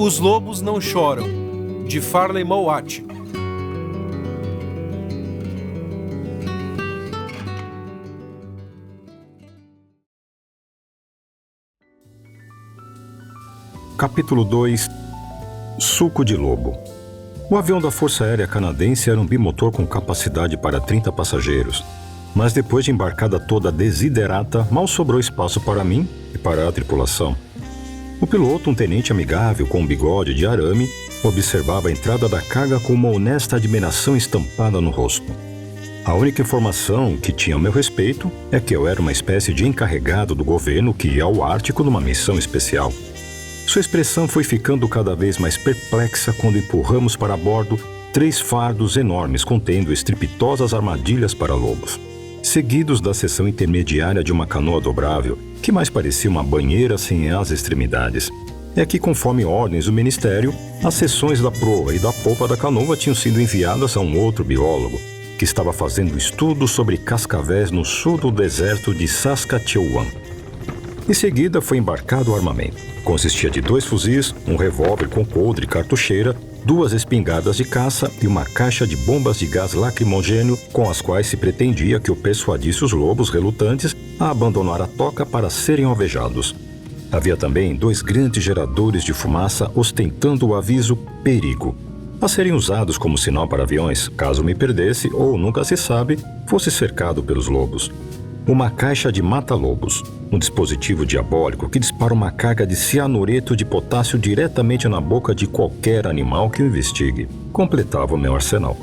Os Lobos Não Choram, de Farley Mowat. Capítulo 2. Suco de Lobo. O avião da Força Aérea Canadense era um bimotor com capacidade para 30 passageiros. Mas depois de embarcada toda desiderata, mal sobrou espaço para mim e para a tripulação. O piloto, um tenente amigável com um bigode de arame, observava a entrada da carga com uma honesta admiração estampada no rosto. A única informação que tinha a meu respeito é que eu era uma espécie de encarregado do governo que ia ao Ártico numa missão especial. Sua expressão foi ficando cada vez mais perplexa quando empurramos para bordo 3 fardos enormes contendo estrepitosas armadilhas para lobos, seguidos da seção intermediária de uma canoa dobrável, que mais parecia uma banheira sem as extremidades. É que, conforme ordens do Ministério, as seções da proa e da polpa da canoa tinham sido enviadas a um outro biólogo, que estava fazendo estudos sobre cascavéis no sul do deserto de Saskatchewan. Em seguida foi embarcado o armamento. Consistia de 2 fuzis, um revólver com coldre e cartucheira, 2 espingardas de caça e uma caixa de bombas de gás lacrimogêneo com as quais se pretendia que eu persuadisse os lobos relutantes a abandonar a toca para serem alvejados. Havia também 2 grandes geradores de fumaça ostentando o aviso perigo, a serem usados como sinal para aviões, caso me perdesse ou, nunca se sabe, fosse cercado pelos lobos. Uma caixa de mata-lobos, um dispositivo diabólico que dispara uma carga de cianureto de potássio diretamente na boca de qualquer animal que o investigue, completava o meu arsenal.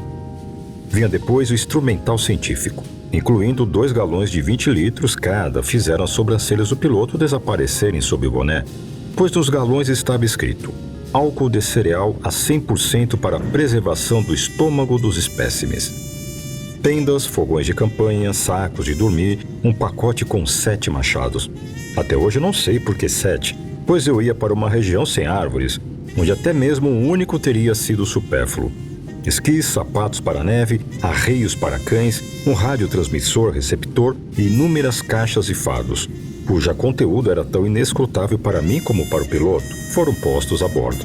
Vinha depois o instrumental científico, incluindo 2 galões de 20 litros cada, fizeram as sobrancelhas do piloto desaparecerem sob o boné, pois nos galões estava escrito: álcool de cereal a 100% para a preservação do estômago dos espécimes. Tendas, fogões de campanha, sacos de dormir, um pacote com 7 machados. Até hoje não sei por que 7, pois eu ia para uma região sem árvores, onde até mesmo um único teria sido supérfluo. Esquis, sapatos para neve, arreios para cães, um radiotransmissor receptor e inúmeras caixas e fardos, cuja conteúdo era tão inescrutável para mim como para o piloto, foram postos a bordo.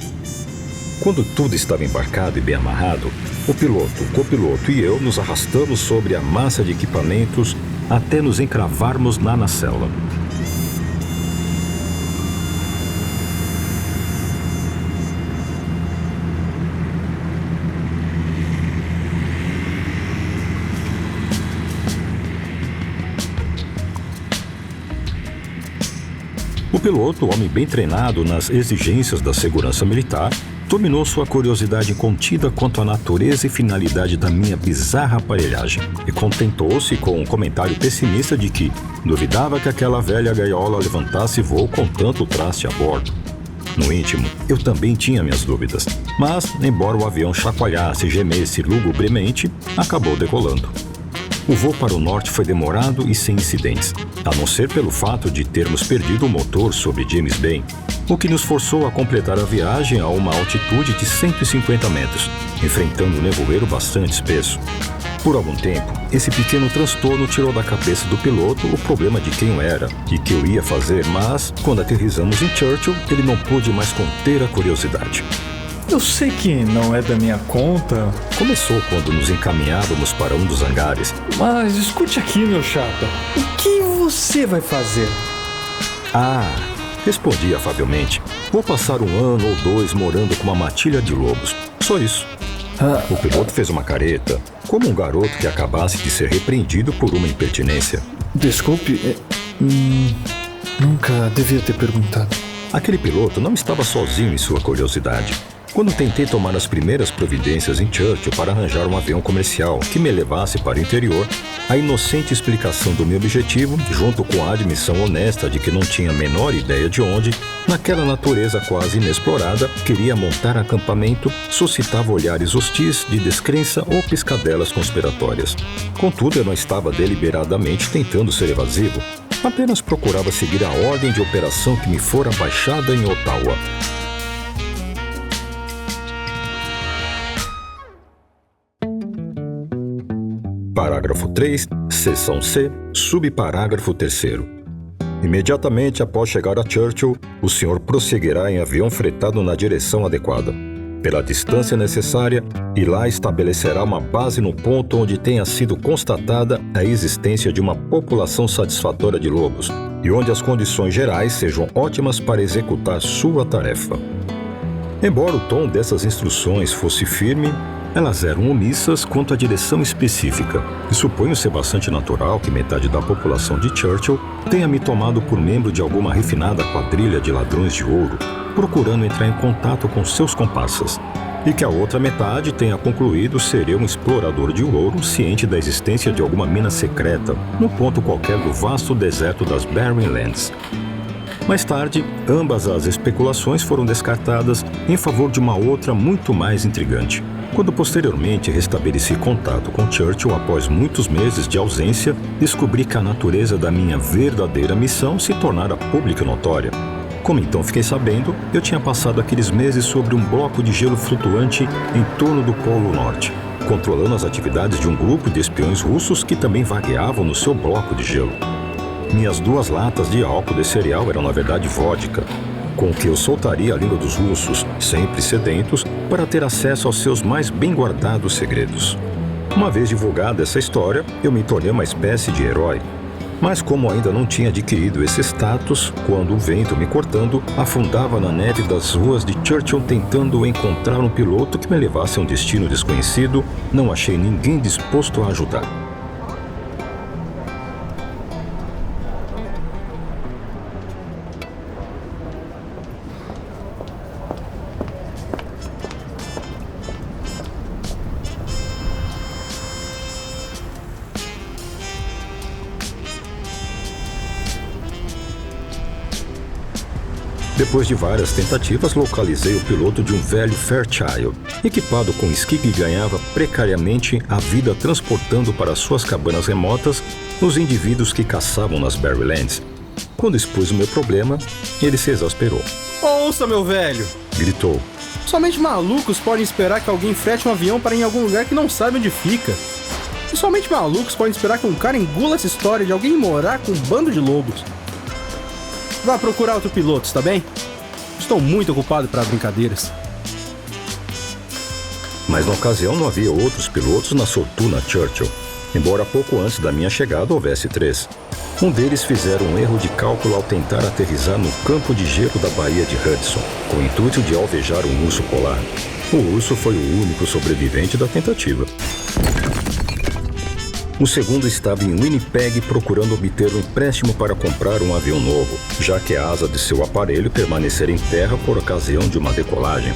Quando tudo estava embarcado e bem amarrado, o piloto, o copiloto e eu nos arrastamos sobre a massa de equipamentos até nos encravarmos na nacela. O piloto, homem bem treinado nas exigências da segurança militar, dominou sua curiosidade contida quanto à natureza e finalidade da minha bizarra aparelhagem e contentou-se com um comentário pessimista de que duvidava que aquela velha gaiola levantasse voo com tanto traste a bordo. No íntimo, eu também tinha minhas dúvidas, mas, embora o avião chacoalhasse e gemesse lugubremente, acabou decolando. O voo para o norte foi demorado e sem incidentes, a não ser pelo fato de termos perdido o motor sobre James Bay, o que nos forçou a completar a viagem a uma altitude de 150 metros, enfrentando um nevoeiro bastante espesso. Por algum tempo, esse pequeno transtorno tirou da cabeça do piloto o problema de quem eu era e que eu ia fazer, mas, quando aterrissamos em Churchill, ele não pôde mais conter a curiosidade. Eu sei que não é da minha conta. Começou quando nos encaminhávamos para um dos hangares. Mas escute aqui, meu chapa. O que você vai fazer? Respondi afavelmente. Vou passar 1 ano ou 2 morando com uma matilha de lobos. Só isso. O piloto fez uma careta, como um garoto que acabasse de ser repreendido por uma impertinência. Desculpe, nunca devia ter perguntado. Aquele piloto não estava sozinho em sua curiosidade. Quando tentei tomar as primeiras providências em Churchill para arranjar um avião comercial que me levasse para o interior, a inocente explicação do meu objetivo, junto com a admissão honesta de que não tinha a menor ideia de onde, naquela natureza quase inexplorada, queria montar acampamento, suscitava olhares hostis de descrença ou piscadelas conspiratórias. Contudo, eu não estava deliberadamente tentando ser evasivo, apenas procurava seguir a ordem de operação que me fora baixada em Ottawa. Parágrafo 3, seção C, subparágrafo 3º. Imediatamente após chegar a Churchill, o senhor prosseguirá em avião fretado na direção adequada, pela distância necessária, e lá estabelecerá uma base no ponto onde tenha sido constatada a existência de uma população satisfatória de lobos e onde as condições gerais sejam ótimas para executar sua tarefa. Embora o tom dessas instruções fosse firme, elas eram omissas quanto à direção específica, e suponho ser bastante natural que metade da população de Churchill tenha me tomado por membro de alguma refinada quadrilha de ladrões de ouro, procurando entrar em contato com seus comparsas, e que a outra metade tenha concluído ser eu um explorador de ouro ciente da existência de alguma mina secreta num ponto qualquer do vasto deserto das Barren Lands. Mais tarde, ambas as especulações foram descartadas em favor de uma outra muito mais intrigante. Quando posteriormente restabeleci contato com Churchill após muitos meses de ausência, descobri que a natureza da minha verdadeira missão se tornara pública e notória. Como então fiquei sabendo, eu tinha passado aqueles meses sobre um bloco de gelo flutuante em torno do Polo Norte, controlando as atividades de um grupo de espiões russos que também vagueavam no seu bloco de gelo. Minhas 2 latas de álcool de cereal eram na verdade vodka, com o que eu soltaria a língua dos russos, sempre sedentos, para ter acesso aos seus mais bem guardados segredos. Uma vez divulgada essa história, eu me tornei uma espécie de herói. Mas como ainda não tinha adquirido esse status, quando o vento me cortando, afundava na neve das ruas de Churchill tentando encontrar um piloto que me levasse a um destino desconhecido, não achei ninguém disposto a ajudar. Depois de várias tentativas, localizei o piloto de um velho Fairchild, equipado com esqui que ganhava precariamente a vida transportando para suas cabanas remotas os indivíduos que caçavam nas Barrylands. Quando expus o meu problema, ele se exasperou. Ouça, meu velho! Gritou. Somente malucos podem esperar que alguém frete um avião para ir em algum lugar que não sabe onde fica. E somente malucos podem esperar que um cara engula essa história de alguém morar com um bando de lobos. Vá procurar outro piloto, está bem? Estou muito ocupado para brincadeiras. Mas na ocasião não havia outros pilotos na Sortuna Churchill, embora pouco antes da minha chegada houvesse 3. Um deles fizera um erro de cálculo ao tentar aterrissar no campo de gelo da Baía de Hudson, com o intuito de alvejar um urso polar. O urso foi o único sobrevivente da tentativa. O segundo estava em Winnipeg procurando obter um empréstimo para comprar um avião novo, já que a asa de seu aparelho permaneceria em terra por ocasião de uma decolagem.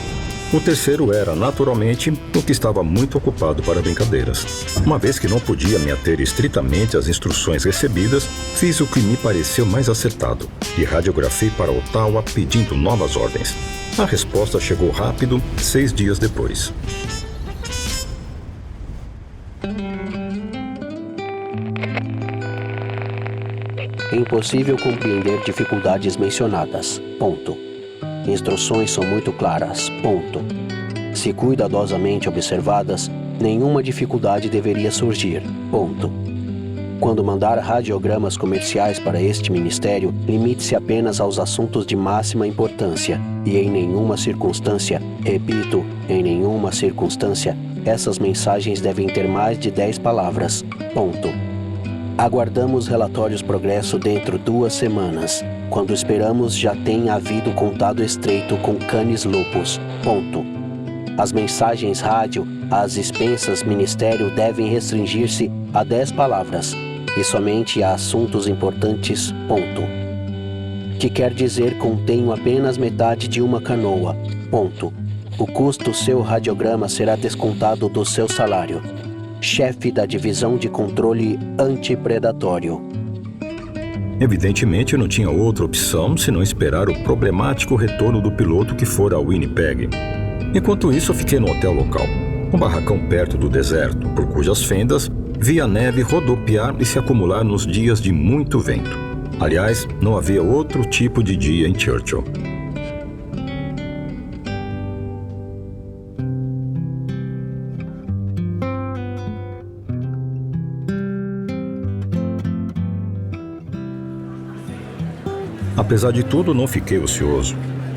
O terceiro era, naturalmente, o que estava muito ocupado para brincadeiras. Uma vez que não podia me ater estritamente às instruções recebidas, fiz o que me pareceu mais acertado e radiografei para Ottawa pedindo novas ordens. A resposta chegou rápido, 6 dias depois. É impossível compreender dificuldades mencionadas. Ponto. Instruções são muito claras. Ponto. Se cuidadosamente observadas, nenhuma dificuldade deveria surgir. Ponto. Quando mandar radiogramas comerciais para este ministério, limite-se apenas aos assuntos de máxima importância e em nenhuma circunstância, repito, em nenhuma circunstância, essas mensagens devem ter mais de 10 palavras. Ponto. Aguardamos relatórios progresso dentro 2 semanas. Quando esperamos já tenha havido contato estreito com Canis Lupus. Ponto. As mensagens rádio às expensas ministério devem restringir-se a 10 palavras e somente a assuntos importantes. Ponto. Que quer dizer contenho apenas metade de uma canoa. Ponto. O custo seu radiograma será descontado do seu salário. Chefe da Divisão de Controle Antipredatório. Evidentemente, não tinha outra opção senão esperar o problemático retorno do piloto que fora a Winnipeg. Enquanto isso, eu fiquei no hotel local, um barracão perto do deserto, por cujas fendas vi a neve rodopiar e se acumular nos dias de muito vento. Aliás, não havia outro tipo de dia em Churchill. Apesar de tudo, não fiquei ocioso.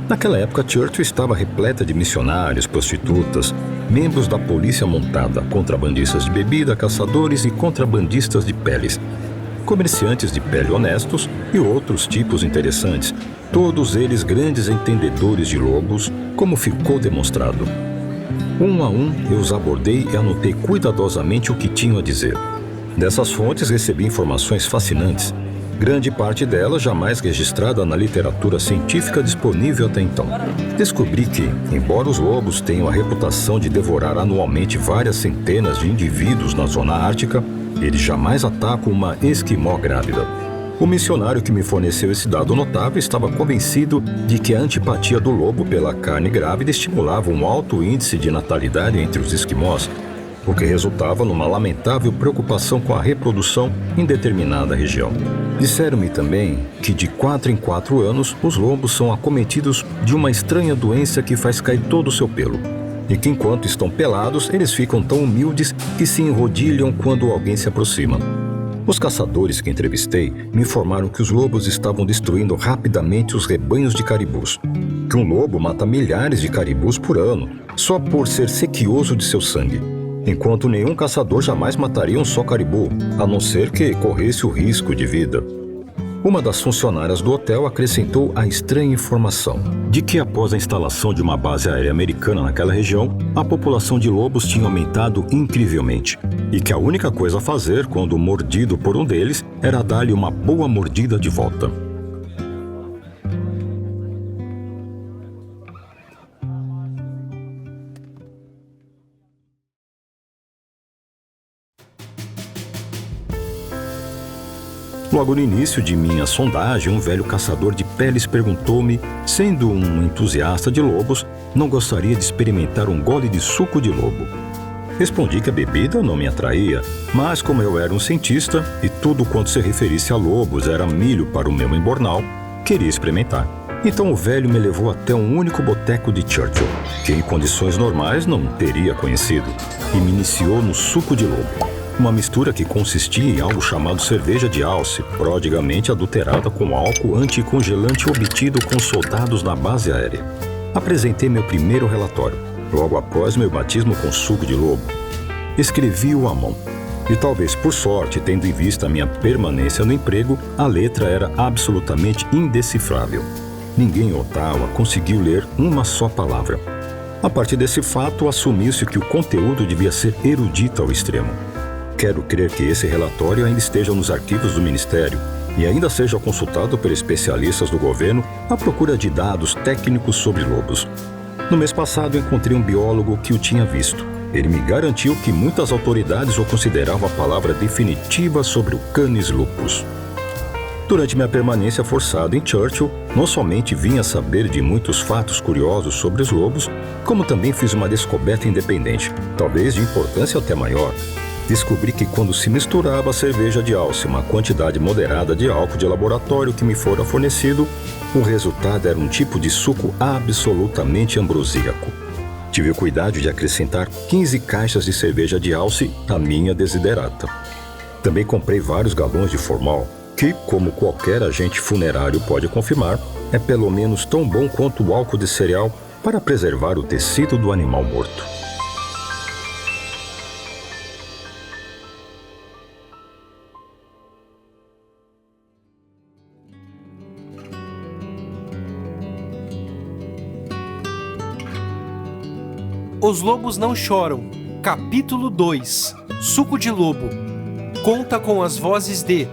Naquela época, Churchill estava repleta de missionários, prostitutas, membros da polícia montada, contrabandistas de bebida, caçadores e contrabandistas de peles, comerciantes de pele honestos e outros tipos interessantes, todos eles grandes entendedores de lobos, como ficou demonstrado. Um a um, eu os abordei e anotei cuidadosamente o que tinham a dizer. Dessas fontes recebi informações fascinantes, grande parte delas jamais registrada na literatura científica disponível até então. Descobri que, embora os lobos tenham a reputação de devorar anualmente várias centenas de indivíduos na zona ártica, eles jamais atacam uma esquimó grávida. O missionário que me forneceu esse dado notável estava convencido de que a antipatia do lobo pela carne grávida estimulava um alto índice de natalidade entre os esquimós, o que resultava numa lamentável preocupação com a reprodução em determinada região. Disseram-me também que de 4 em 4 anos os lobos são acometidos de uma estranha doença que faz cair todo o seu pelo, e que enquanto estão pelados eles ficam tão humildes que se enrodilham quando alguém se aproxima. Os caçadores que entrevistei me informaram que os lobos estavam destruindo rapidamente os rebanhos de caribus, que um lobo mata milhares de caribus por ano, só por ser sequioso de seu sangue, enquanto nenhum caçador jamais mataria um só caribu, a não ser que corresse o risco de vida. Uma das funcionárias do hotel acrescentou a estranha informação de que após a instalação de uma base aérea americana naquela região, a população de lobos tinha aumentado incrivelmente, e que a única coisa a fazer quando mordido por um deles era dar-lhe uma boa mordida de volta. Logo no início de minha sondagem, um velho caçador de peles perguntou-me, sendo um entusiasta de lobos, não gostaria de experimentar um gole de suco de lobo. Respondi que a bebida não me atraía, mas como eu era um cientista e tudo quanto se referisse a lobos era milho para o meu embornal, queria experimentar. Então o velho me levou até um único boteco de Churchill, que em condições normais não teria conhecido, e me iniciou no suco de lobo. Uma mistura que consistia em algo chamado cerveja de alce, prodigamente adulterada com álcool anticongelante obtido com soldados na base aérea. Apresentei meu primeiro relatório, logo após meu batismo com suco de lobo. Escrevi-o à mão. E talvez por sorte, tendo em vista a minha permanência no emprego, a letra era absolutamente indecifrável. Ninguém em Ottawa conseguiu ler uma só palavra. A partir desse fato, assumiu-se que o conteúdo devia ser erudito ao extremo. Quero crer que esse relatório ainda esteja nos arquivos do Ministério e ainda seja consultado por especialistas do governo à procura de dados técnicos sobre lobos. No mês passado, encontrei um biólogo que o tinha visto. Ele me garantiu que muitas autoridades o consideravam a palavra definitiva sobre o Canis lupus. Durante minha permanência forçada em Churchill, não somente vim a saber de muitos fatos curiosos sobre os lobos, como também fiz uma descoberta independente, talvez de importância até maior. Descobri que quando se misturava a cerveja de alce, uma quantidade moderada de álcool de laboratório que me fora fornecido, o resultado era um tipo de suco absolutamente ambrosíaco. Tive o cuidado de acrescentar 15 caixas de cerveja de alce à minha desiderata. Também comprei vários galões de formol, que, como qualquer agente funerário pode confirmar, é pelo menos tão bom quanto o álcool de cereal para preservar o tecido do animal morto. Os Lobos Não Choram, Capítulo 2, Suco de Lobo. Conta com as vozes de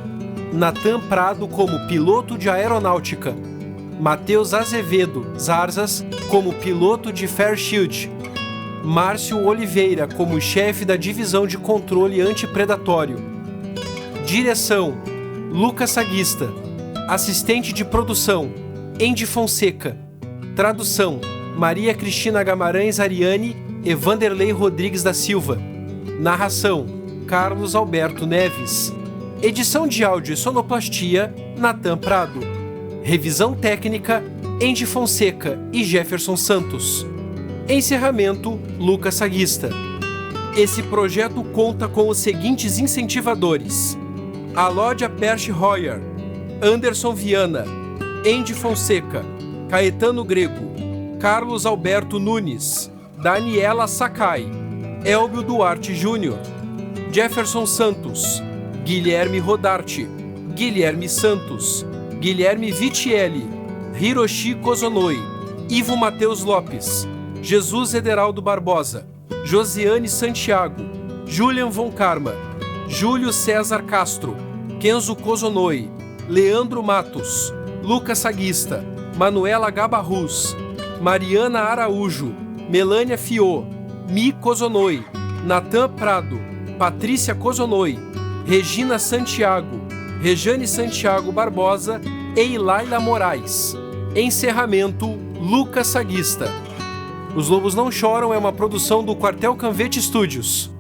Natan Prado como piloto de aeronáutica, Matheus Azevedo Zarzas como piloto de Fairchild, Márcio Oliveira como chefe da divisão de controle antipredatório. Direção: Lucas Saguista. Assistente de produção: Andy Fonseca. Tradução: Maria Cristina Gamarães Ariane e Vanderlei Rodrigues da Silva. Narração: Carlos Alberto Neves. Edição de áudio e sonoplastia: Natan Prado. Revisão técnica: Andy Fonseca e Jefferson Santos. Encerramento: Lucas Saguista. Esse projeto conta com os seguintes incentivadores: Alodia Perch Royer, Anderson Viana, Endi Fonseca, Caetano Grego, Carlos Alberto Nunes, Daniela Sakai, Elbio Duarte Júnior, Jefferson Santos, Guilherme Rodarte, Guilherme Santos, Guilherme Vitielli, Hiroshi Kozonoi, Ivo Mateus Lopes, Jesus Ederaldo Barbosa, Josiane Santiago, Julian Von Karma, Júlio César Castro, Kenzo Kozonoi, Leandro Matos, Lucas Saguista, Manuela Gabarrus, Mariana Araújo, Melânia Fiô, Mi Kozonoi, Natan Prado, Patrícia Kozonoi, Regina Santiago, Rejane Santiago Barbosa e Laila Moraes. Encerramento, Lucas Saguista. Os Lobos Não Choram é uma produção do Quartel Canvete Studios.